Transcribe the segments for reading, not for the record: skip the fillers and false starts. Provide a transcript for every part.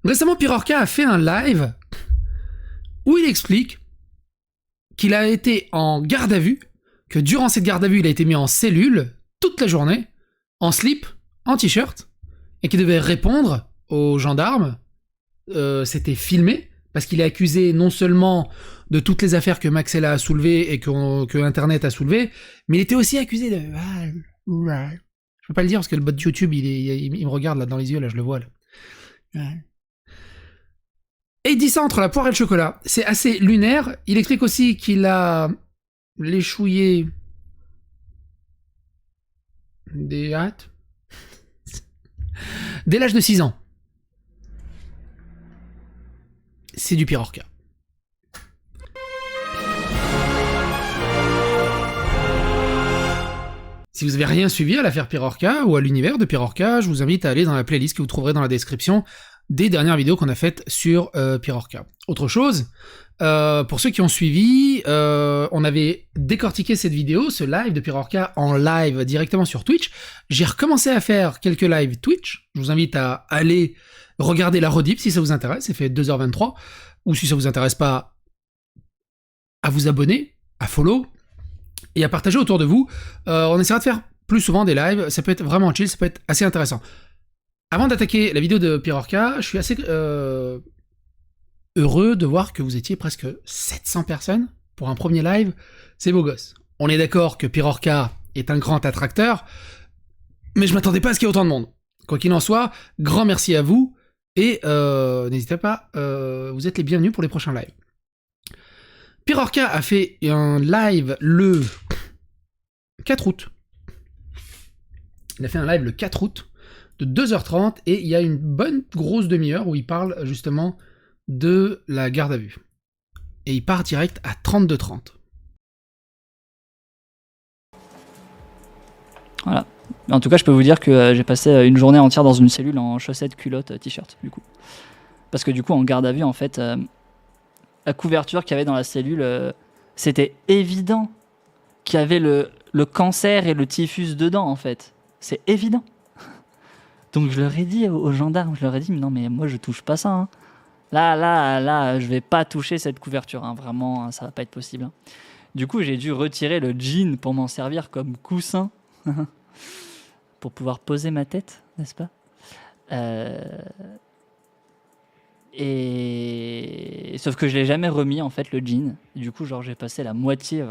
Récemment, Pirorca a fait un live où il explique qu'il a été en garde à vue, que durant cette garde à vue, il a été mis en cellule toute la journée, en slip, en t-shirt, et qu'il devait répondre aux gendarmes. C'était filmé, parce qu'il est accusé non seulement de toutes les affaires que Maxella a soulevées et que Internet a soulevées, mais il était aussi accusé de... Je peux pas le dire parce que le bot de YouTube, il me regarde là dans les yeux, là je le vois là. Et il dit ça entre la poire et le chocolat. C'est assez lunaire. Il explique aussi qu'il a léchouillé des hâtes dès l'âge de 6 ans. C'est du Pirorca. Si vous avez rien suivi à l'affaire Pirorca ou à l'univers de Pirorca, je vous invite à aller dans la playlist que vous trouverez dans la description des dernières vidéos qu'on a faites sur Pirorca. Autre chose, pour ceux qui ont suivi, on avait décortiqué cette vidéo, ce live de Pirorca en live directement sur Twitch. J'ai recommencé à faire quelques lives Twitch. Je vous invite à aller regarder la rediff si ça vous intéresse, c'est fait 2h23. Ou si ça vous intéresse pas, à vous abonner, à follow, et à partager autour de vous. On essaiera de faire plus souvent des lives, ça peut être vraiment chill, ça peut être assez intéressant. Avant d'attaquer la vidéo de Pirorca, je suis assez heureux de voir que vous étiez presque 700 personnes pour un premier live, c'est beau gosse. On est d'accord que Pirorca est un grand attracteur, mais je m'attendais pas à ce qu'il y ait autant de monde. Quoi qu'il en soit, grand merci à vous, et n'hésitez pas, vous êtes les bienvenus pour les prochains lives. Pirorca a fait un live le 4 août. Il a fait un live le 4 août de 2h30 et il y a une bonne grosse demi-heure où il parle justement de la garde à vue. Et il part direct à 32h30. Voilà. En tout cas, je peux vous dire que j'ai passé une journée entière dans une cellule en chaussettes, culottes, t-shirt, du coup. Parce que du coup, en garde à vue, en fait, la couverture qu'il y avait dans la cellule, c'était évident qu'il y avait le cancer et le typhus dedans, en fait. C'est évident. Donc je leur ai dit aux gendarmes, je leur ai dit, non mais moi je touche pas ça. Hein. Là, je vais pas toucher cette couverture. Hein. Vraiment, ça va pas être possible. Hein. Du coup, j'ai dû retirer le jean pour m'en servir comme coussin. Pour pouvoir poser ma tête, n'est-ce pas Et sauf que je l'ai jamais remis en fait le jean. Du coup, genre j'ai passé la moitié,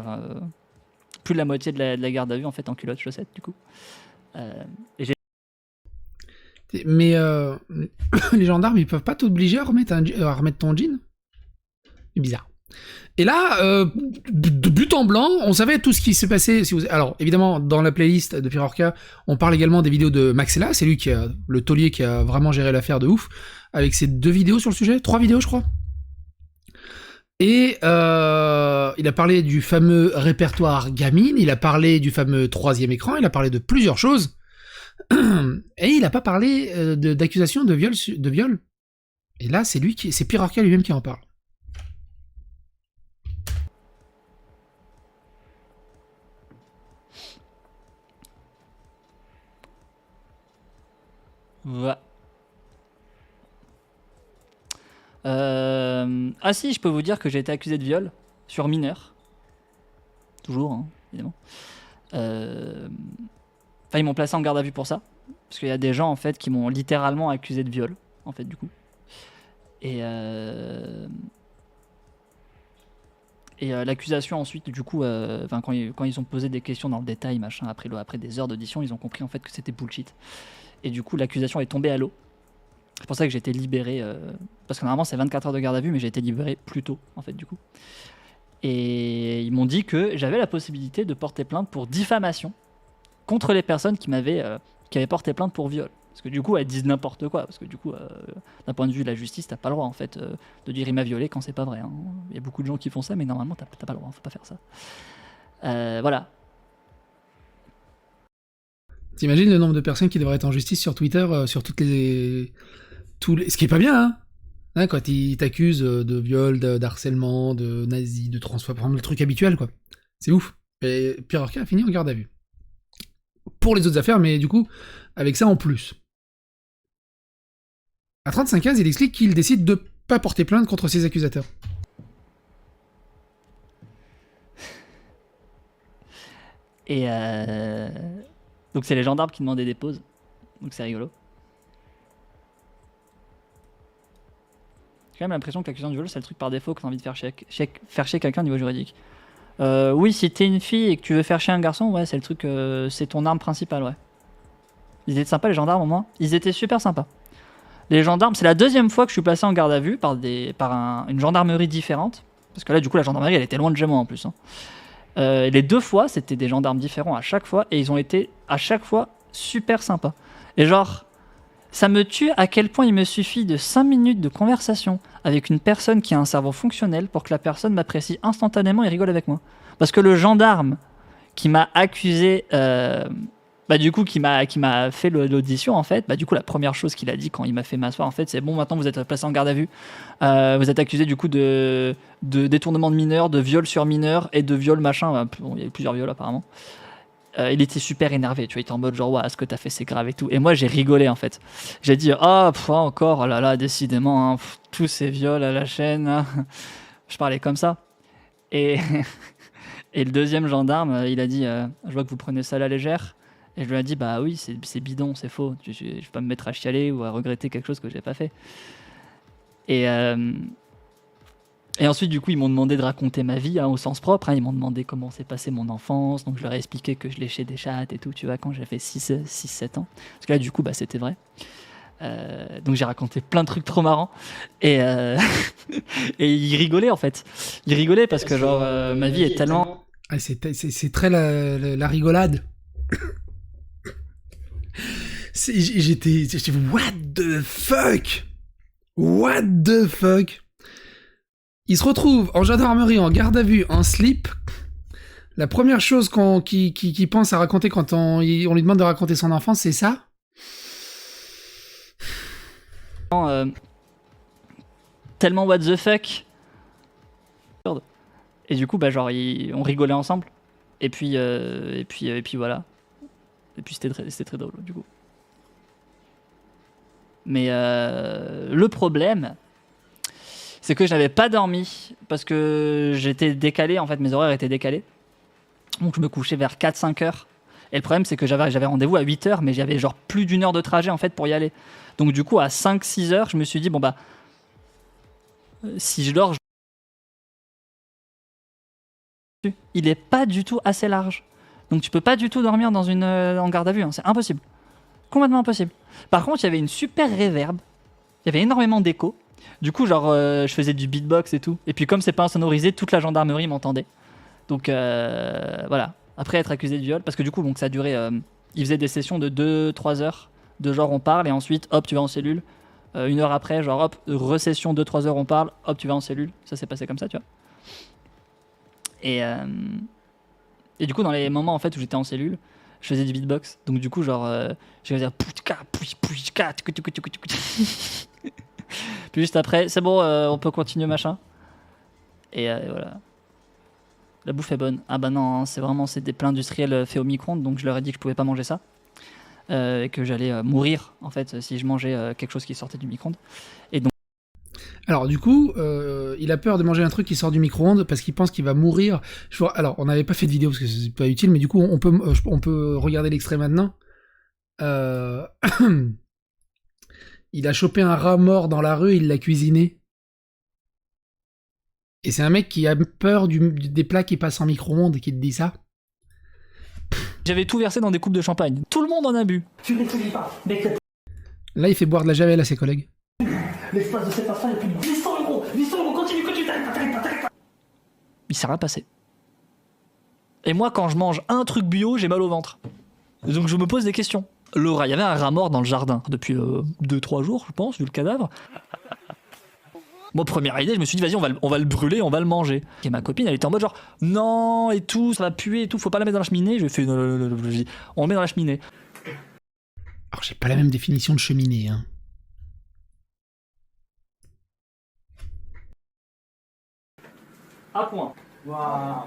plus de la moitié de la garde à vue en fait en culotte chaussettes du coup. Mais les gendarmes ils peuvent pas t'obliger à remettre ton jean. C'est bizarre. Et là, de but en blanc, on savait tout ce qui s'est passé. Alors, évidemment, dans la playlist de Pirorca, on parle également des vidéos de Maxella, c'est lui qui a le taulier qui a vraiment géré l'affaire de ouf, avec ses 2 vidéos sur le sujet, 3 vidéos je crois. Et il a parlé du fameux répertoire gamine, il a parlé du fameux 3e écran, il a parlé de plusieurs choses, et il a pas parlé d'accusation de viol. Et là, c'est Pirorca lui-même qui en parle. Voilà. Ah si, je peux vous dire que j'ai été accusé de viol sur mineur. Toujours, hein, évidemment. Enfin, ils m'ont placé en garde à vue pour ça. Parce qu'il y a des gens, en fait, qui m'ont littéralement accusé de viol, en fait, du coup. Et l'accusation, ensuite, du coup, quand ils ont posé des questions dans le détail, machin, après des heures d'audition, ils ont compris, en fait, que c'était bullshit. Et du coup, l'accusation est tombée à l'eau. C'est pour ça que j'ai été libéré, parce que normalement c'est 24 heures de garde à vue, mais j'ai été libéré plus tôt, en fait, du coup. Et ils m'ont dit que j'avais la possibilité de porter plainte pour diffamation contre les personnes qui avaient porté plainte pour viol. Parce que du coup, elles disent n'importe quoi. Parce que du coup, d'un point de vue de la justice, t'as pas le droit, en fait, de dire il m'a violé quand c'est pas vrai. Hein. Il y a beaucoup de gens qui font ça, mais normalement, t'as pas le droit, faut pas faire ça. Voilà. T'imagines le nombre de personnes qui devraient être en justice sur Twitter, sur ce qui est pas bien, hein, quand ils t'accusent de viol, d'harcèlement, de nazi, de transphobe, le truc habituel, quoi. C'est ouf. Et Pirorca a fini en garde à vue. Pour les autres affaires, mais du coup, avec ça en plus. À 35 il explique qu'il décide de pas porter plainte contre ses accusateurs. Et donc c'est les gendarmes qui demandaient des pauses. Donc c'est rigolo. J'ai quand même l'impression que l'accusation du vol, c'est le truc par défaut que t'as envie de faire chier quelqu'un au niveau juridique. Oui, si t'es une fille et que tu veux faire chier un garçon, ouais, c'est le truc, c'est ton arme principale, ouais. Ils étaient sympas les gendarmes au moins. Ils étaient super sympas. Les gendarmes, c'est la deuxième fois que je suis placé en garde à vue par une gendarmerie différente. Parce que là, du coup, la gendarmerie, elle était loin de chez moi en plus. Hein. Les 2 fois, c'était des gendarmes différents à chaque fois. Et ils ont été à chaque fois super sympas. Et genre, ça me tue à quel point il me suffit de 5 minutes de conversation avec une personne qui a un cerveau fonctionnel pour que la personne m'apprécie instantanément et rigole avec moi. Parce que le gendarme qui m'a accusé, du coup, qui m'a fait l'audition, en fait, du coup, la première chose qu'il a dit quand il m'a fait m'asseoir, en fait, c'est bon, maintenant vous êtes placé en garde à vue. Vous êtes accusé, du coup, de détournement de mineurs, de viol sur mineurs et de viol machin. Il y a eu plusieurs viols, apparemment. Il était super énervé, tu vois, il était en mode genre, ouais, ce que t'as fait, c'est grave et tout. Et moi, j'ai rigolé, en fait. J'ai dit, encore, oh là là, décidément, hein, tous ces viols à la chaîne. Hein. Je parlais comme ça. Et, et le deuxième gendarme, il a dit, je vois que vous prenez ça à la légère. Et je lui ai dit, bah oui, c'est bidon, c'est faux. Je vais pas me mettre à chialer ou à regretter quelque chose que j'ai pas fait. Et ensuite, du coup, ils m'ont demandé de raconter ma vie au sens propre. Ils m'ont demandé comment s'est passée mon enfance. Donc, je leur ai expliqué que je léchais des chattes et tout, tu vois, quand j'avais 6-7 ans. Parce que là, du coup, c'était vrai. Donc, j'ai raconté plein de trucs trop marrants. Et ils rigolaient, en fait. Ils rigolaient parce que, genre, ma vie est tellement... Ah, c'est très la rigolade. J'étais what the fuck? What the fuck? Il se retrouve en gendarmerie, en garde à vue, en slip. La première chose qu'il pense à raconter quand on lui demande de raconter son enfance, c'est ça? Tellement what the fuck. Et du coup, on rigolait ensemble. Et puis voilà. Et puis c'était très drôle, du coup. Mais le problème, c'est que je n'avais pas dormi parce que j'étais décalé, en fait, mes horaires étaient décalés. Donc je me couchais vers 4-5 heures. Et le problème, c'est que j'avais rendez-vous à 8 heures, mais j'avais genre plus d'1 heure de trajet, en fait, pour y aller. Donc du coup, à 5-6 heures, je me suis dit, si je dors, il est pas du tout assez large. Donc tu peux pas du tout dormir en garde à vue, hein. C'est impossible. Complètement impossible. Par contre, il y avait une super réverb. Il y avait énormément d'écho. Du coup, je faisais du beatbox et tout. Et puis comme c'est pas insonorisé, toute la gendarmerie m'entendait. Donc voilà. Après être accusé de viol, parce que du coup, donc ça durait... ils faisaient des sessions de 2-3 heures. De genre on parle et ensuite, hop, tu vas en cellule. 1 heure après, genre hop, recession 2-3 heures, on parle. Hop, tu vas en cellule. Ça s'est passé comme ça, tu vois. Et du coup, dans les moments en fait où j'étais en cellule, je faisais du beatbox. Donc du coup, je faisais dire puis juste après, c'est bon, on peut continuer machin. Et voilà. La bouffe est bonne. Ah bah non, c'est des plats industriels faits au micro-ondes, donc je leur ai dit que je pouvais pas manger ça. Et que j'allais mourir en fait si je mangeais quelque chose qui sortait du micro-ondes. Et donc alors du coup, il a peur de manger un truc qui sort du micro-ondes parce qu'il pense qu'il va mourir. Alors, on n'avait pas fait de vidéo parce que c'est pas utile, mais du coup, on peut regarder l'extrait maintenant. Il a chopé un rat mort dans la rue, il l'a cuisiné. Et c'est un mec qui a peur des plats qui passent en micro-ondes qui te dit ça. J'avais tout versé dans des coupes de champagne. Tout le monde en a bu. Tu ne t'oublies pas, mec. Là, il fait boire de la javel à ses collègues. L'espace de cet instant, il y a plus de 800 euros. 800 euros, continue. Il s'est rien passé. Et moi, quand je mange un truc bio, j'ai mal au ventre. Donc je me pose des questions. Il y avait un rat mort dans le jardin depuis 2-3 jours, je pense, vu le cadavre. Moi, première idée, je me suis dit, vas-y, on va le brûler, on va le manger. Et ma copine, elle était en mode genre, non, et tout, ça va puer et tout, faut pas la mettre dans la cheminée. Je fais, on le met dans la cheminée. Alors, j'ai pas la même définition de cheminée, hein. À point. Waouh.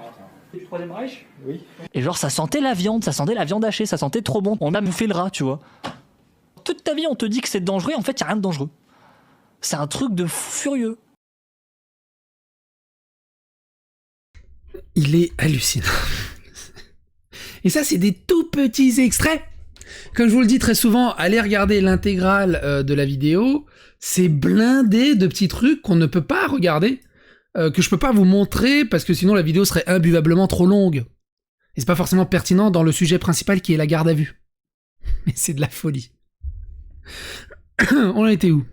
Du Troisième Reich ? Oui. Et genre, ça sentait la viande hachée, ça sentait trop bon. On a bouffé le rat, tu vois. Toute ta vie, on te dit que c'est dangereux, en fait, y a rien de dangereux. C'est un truc de fou furieux. Il est hallucinant. Et ça, c'est des tout petits extraits. Comme je vous le dis très souvent, allez regarder l'intégrale de la vidéo. C'est blindé de petits trucs qu'on ne peut pas regarder, que je peux pas vous montrer parce que sinon la vidéo serait imbuvablement trop longue. Et c'est pas forcément pertinent dans le sujet principal qui est la garde à vue. Mais c'est de la folie. On en était où ?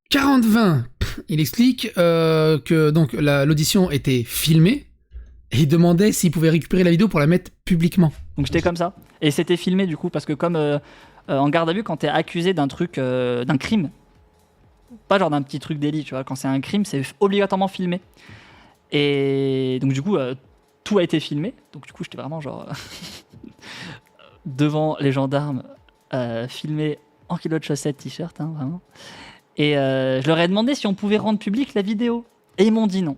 40-20, il explique que donc l'audition était filmée et il demandait s'il pouvait récupérer la vidéo pour la mettre publiquement. Donc j'étais comme ça. Et c'était filmé du coup, parce que comme en garde à vue, quand t'es accusé d'un truc, d'un crime, pas genre d'un petit truc délit, tu vois, quand c'est un crime, c'est obligatoirement filmé. Et donc du coup, tout a été filmé. Donc du coup, j'étais vraiment genre devant les gendarmes, filmé en culotte, chaussettes, t-shirt, hein, vraiment. Et je leur ai demandé si on pouvait rendre public la vidéo. Et ils m'ont dit non.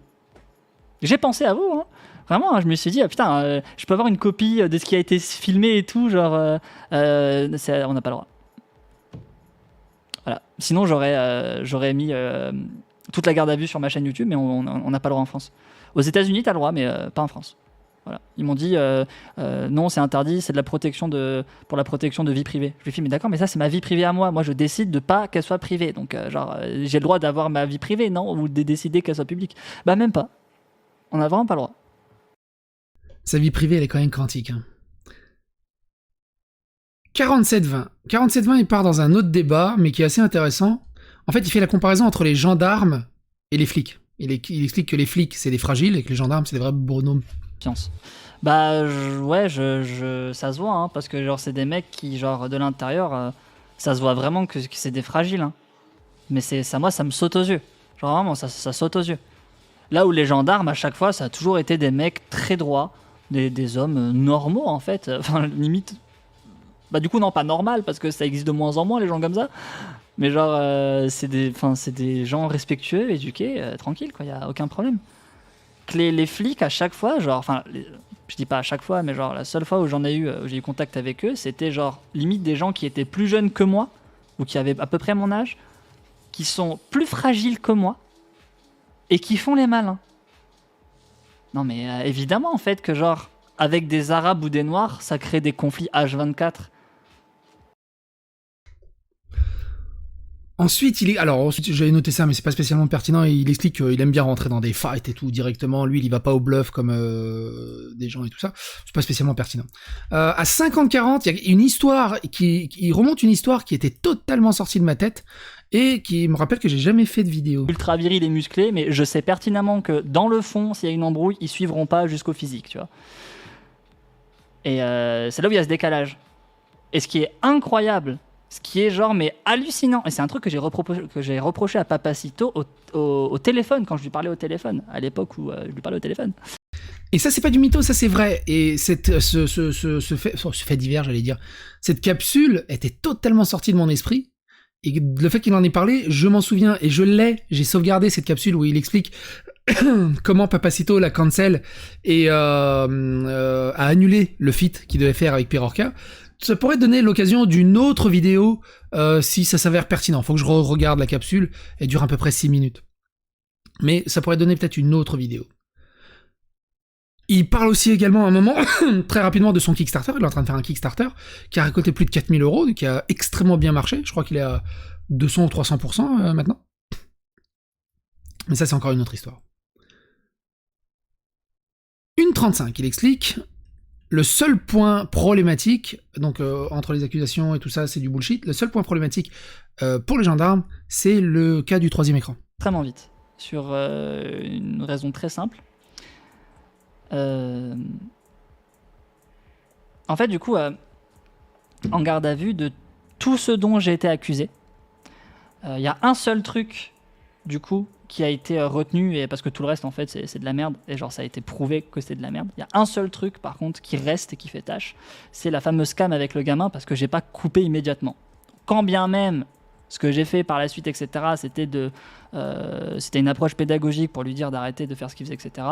J'ai pensé à vous, hein. Vraiment, hein, je me suis dit, putain, je peux avoir une copie de ce qui a été filmé et tout, genre, on n'a pas le droit. Voilà. Sinon, j'aurais mis toute la garde à vue sur ma chaîne YouTube, mais on n'a pas le droit en France. Aux États-Unis, t'as le droit, mais pas en France. Voilà. Ils m'ont dit, non, c'est interdit, c'est de la protection pour la protection de vie privée. Je lui ai dit, mais d'accord, mais ça, c'est ma vie privée à moi. Moi, je décide de pas qu'elle soit privée. Donc, j'ai le droit d'avoir ma vie privée, non, ou de décider qu'elle soit publique. Bah, même pas. On n'a vraiment pas le droit. Sa vie privée, elle est quand même quantique. Hein. 47-20. 47-20, il part dans un autre débat, mais qui est assez intéressant. En fait, il fait la comparaison entre les gendarmes et les flics. Il explique que les flics, c'est des fragiles, et que les gendarmes, c'est des vrais bonhommes. Bah, ça se voit, hein, parce que genre, c'est des mecs qui, genre, de l'intérieur, ça se voit vraiment que c'est des fragiles. Hein. Mais moi, ça me saute aux yeux. Genre, vraiment, ça saute aux yeux. Là où les gendarmes, à chaque fois, ça a toujours été des mecs très droits, des hommes normaux, en fait. Enfin, limite. Bah, du coup, non, pas normal, parce que ça existe de moins en moins, les gens comme ça. Mais genre, c'est des gens respectueux, éduqués, tranquilles, quoi, y a aucun problème. Les flics, à chaque fois, genre, enfin, je dis pas à chaque fois, mais genre, la seule fois où j'ai eu contact avec eux, c'était genre, limite des gens qui étaient plus jeunes que moi, ou qui avaient à peu près mon âge, qui sont plus fragiles que moi, et qui font les malins. Non mais évidemment en fait que genre avec des Arabes ou des Noirs ça crée des conflits H24. Ensuite, j'avais noté ça, mais c'est pas spécialement pertinent. Il explique qu'il aime bien rentrer dans des fights et tout directement. Lui, il va pas au bluff comme des gens et tout ça. C'est pas spécialement pertinent. À 50-40, il y a une histoire qui remonte une histoire qui était totalement sortie de ma tête et qui me rappelle que j'ai jamais fait de vidéo. Ultra viril et musclé, mais je sais pertinemment que dans le fond, s'il y a une embrouille, ils suivront pas jusqu'au physique, tu vois. Et c'est là où il y a ce décalage. Et ce qui est incroyable, ce qui est genre mais hallucinant, et c'est un truc que j'ai reproché à Papacito au téléphone, quand je lui parlais au téléphone, à l'époque où je lui parlais au téléphone. Et ça, c'est pas du mytho, ça c'est vrai. Et ce fait divers, j'allais dire, cette capsule était totalement sortie de mon esprit. Et le fait qu'il en ait parlé, je m'en souviens, et j'ai sauvegardé cette capsule où il explique comment Papacito l'a cancel et a annulé le feat qu'il devait faire avec Pirorca. Ça pourrait donner l'occasion d'une autre vidéo si ça s'avère pertinent. Faut que je regarde la capsule, elle dure à peu près 6 minutes. Mais ça pourrait donner peut-être une autre vidéo. Il parle aussi également à un moment, très rapidement, de son Kickstarter. Il est en train de faire un Kickstarter qui a récolté plus de 4000 €, qui a extrêmement bien marché. Je crois qu'il est à 200 ou 300% maintenant. Mais ça, c'est encore une autre histoire. 1,35, il explique. Le seul point problématique, donc entre les accusations et tout ça, c'est du bullshit. Le seul point problématique pour les gendarmes, c'est le cas du 3e écran. Extrêmement vite, sur une raison très simple. En fait, du coup, en garde à vue de tout ce dont j'ai été accusé, il y a un seul truc, du coup, qui a été retenu, et parce que tout le reste, en fait, c'est de la merde, et genre, ça a été prouvé que c'est de la merde. Il y a un seul truc, par contre, qui reste et qui fait tâche, c'est la fameuse cam avec le gamin, parce que j'ai pas coupé immédiatement. Quand bien même, ce que j'ai fait par la suite, etc., c'était une approche pédagogique pour lui dire d'arrêter de faire ce qu'il faisait, etc.,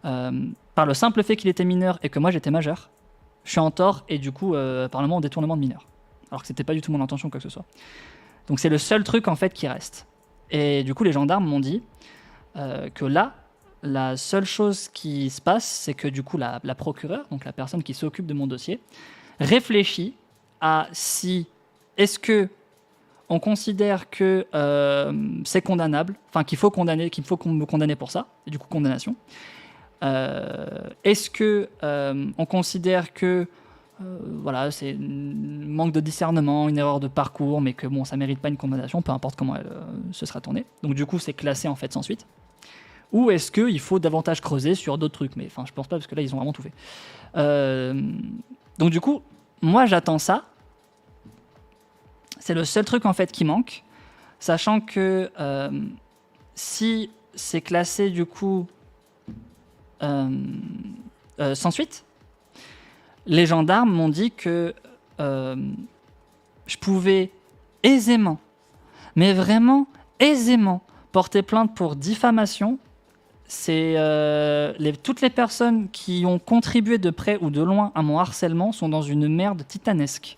par le simple fait qu'il était mineur et que moi j'étais majeur, je suis en tort et du coup, par le détournement de mineur. alors que c'était pas du tout mon intention quoi que ce soit. Donc c'est le seul truc en fait qui reste. Et du coup les gendarmes m'ont dit que là, la seule chose qui se passe, c'est que du coup la procureure, donc la personne qui s'occupe de mon dossier, réfléchit à si est-ce que on considère que c'est condamnable, enfin qu'il faut me condamner pour ça, et du coup condamnation. Est-ce que on considère que voilà, c'est un manque de discernement, une erreur de parcours, mais que bon, ça mérite pas une condamnation, peu importe comment elle se sera tournée. Donc du coup, c'est classé en fait sans suite. Ou est-ce qu'il faut davantage creuser sur d'autres trucs? Mais enfin, je pense pas parce que là, ils ont vraiment tout fait. Donc du coup, moi, j'attends ça. C'est le seul truc en fait qui manque, sachant que si c'est classé du coup sans suite, les gendarmes m'ont dit que je pouvais aisément, mais vraiment aisément, porter plainte pour diffamation. C'est toutes les personnes qui ont contribué de près ou de loin à mon harcèlement sont dans une merde titanesque.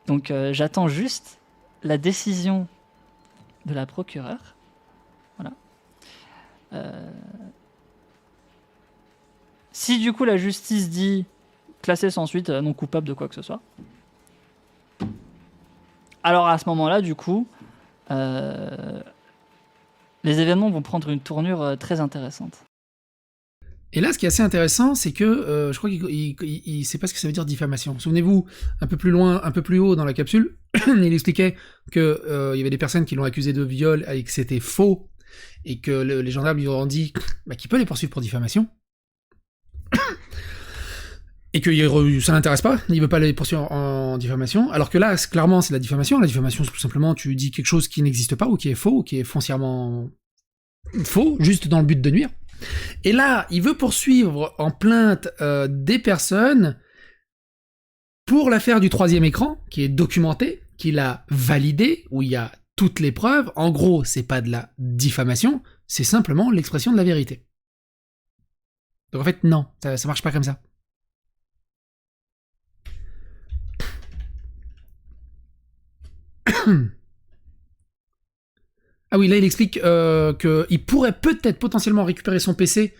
Donc j'attends juste la décision de la procureure. Voilà. Si du coup la justice dit classé sans suite, non coupable de quoi que ce soit, alors à ce moment-là, du coup, les événements vont prendre une tournure très intéressante. Et là, ce qui est assez intéressant, c'est que je crois qu'il sait pas ce que ça veut dire diffamation. Souvenez-vous, un peu plus loin, un peu plus haut dans la capsule, il expliquait que il y avait des personnes qui l'ont accusé de viol et que c'était faux, et que les gendarmes lui ont dit qu'il peut les poursuivre pour diffamation. Et que ça l'intéresse pas, il veut pas les poursuivre en diffamation, alors que là, clairement, c'est la diffamation. La diffamation, c'est tout simplement, tu dis quelque chose qui n'existe pas, ou qui est faux, ou qui est foncièrement faux, juste dans le but de nuire. Et là, il veut poursuivre en plainte des personnes pour l'affaire du troisième écran, qui est documentée, qu'il a validée, où il y a toutes les preuves. En gros, c'est pas de la diffamation, c'est simplement l'expression de la vérité. Donc en fait, non, ça marche pas comme ça. Ah oui, là il explique qu'il pourrait peut-être potentiellement récupérer son PC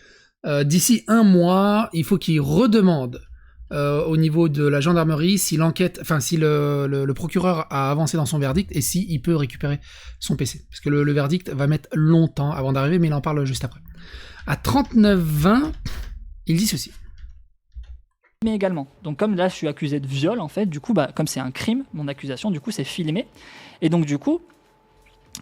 d'ici 1 mois. Il faut qu'il redemande au niveau de la gendarmerie si l'enquête, enfin si le procureur a avancé dans son verdict et si il peut récupérer son PC. Parce que le verdict va mettre longtemps avant d'arriver, mais il en parle juste après. À 39-20, il dit ceci. Mais également. Donc comme là je suis accusé de viol en fait, du coup comme c'est un crime, mon accusation, du coup c'est filmé. Et donc du coup,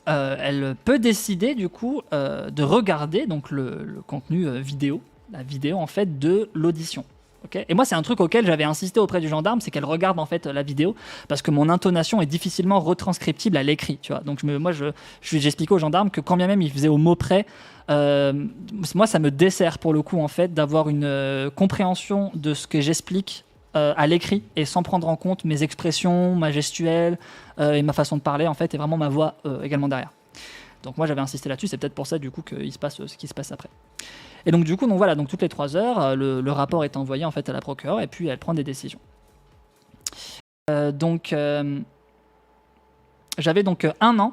elle peut décider du coup de regarder donc le contenu vidéo, la vidéo en fait de l'audition. Okay, et moi c'est un truc auquel j'avais insisté auprès du gendarme, c'est qu'elle regarde en fait la vidéo parce que mon intonation est difficilement retranscriptible à l'écrit, tu vois. Donc j'expliquais au gendarme que quand bien même il faisait au mot près, moi ça me dessert pour le coup en fait d'avoir une compréhension de ce que j'explique à l'écrit et sans prendre en compte mes expressions, ma gestuelle et ma façon de parler en fait et vraiment ma voix également derrière. Donc moi j'avais insisté là-dessus, c'est peut-être pour ça du coup qu'il se passe ce qui se passe après. Et donc du coup, donc toutes les 3 heures, le rapport est envoyé en fait à la procureure et puis elle prend des décisions. J'avais donc 1 an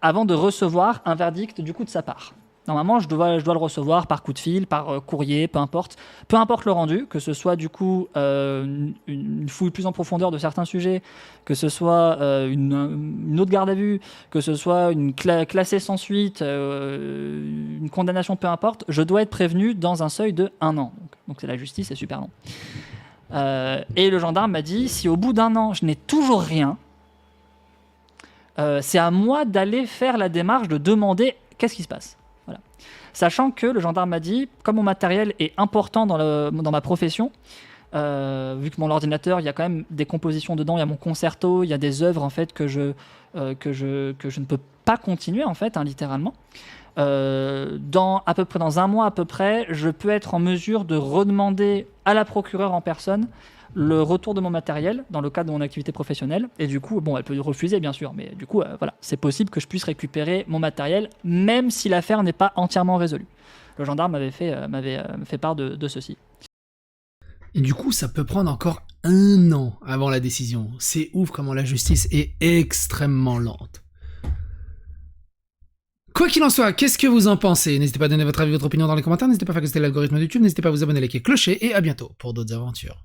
avant de recevoir un verdict du coup de sa part. Normalement, je dois le recevoir par coup de fil, par courrier, peu importe le rendu, que ce soit du coup une fouille plus en profondeur de certains sujets, que ce soit une autre garde à vue, que ce soit une classée sans suite, une condamnation, peu importe, je dois être prévenu dans un seuil de 1 an. Donc c'est la justice, c'est super long. Et le gendarme m'a dit, si au bout d'1 an, je n'ai toujours rien, c'est à moi d'aller faire la démarche de demander qu'est-ce qui se passe. Voilà. Sachant que le gendarme m'a dit, comme mon matériel est important dans ma profession, vu que mon ordinateur, il y a quand même des compositions dedans, il y a mon concerto, il y a des œuvres en fait que je ne peux pas continuer en fait, littéralement. Dans 1 mois à peu près, je peux être en mesure de redemander à la procureure en personne le retour de mon matériel dans le cadre de mon activité professionnelle. Et du coup, bon, elle peut refuser bien sûr, mais du coup, voilà, c'est possible que je puisse récupérer mon matériel, même si l'affaire n'est pas entièrement résolue. Le gendarme m'avait fait part de ceci. Et du coup, ça peut prendre encore 1 an avant la décision. C'est ouf comment la justice est extrêmement lente. Quoi qu'il en soit, qu'est-ce que vous en pensez? N'hésitez pas à donner votre avis, votre opinion dans les commentaires, n'hésitez pas à faire que c'était l'algorithme de YouTube, n'hésitez pas à vous abonner, liker, clocher, et à bientôt pour d'autres aventures.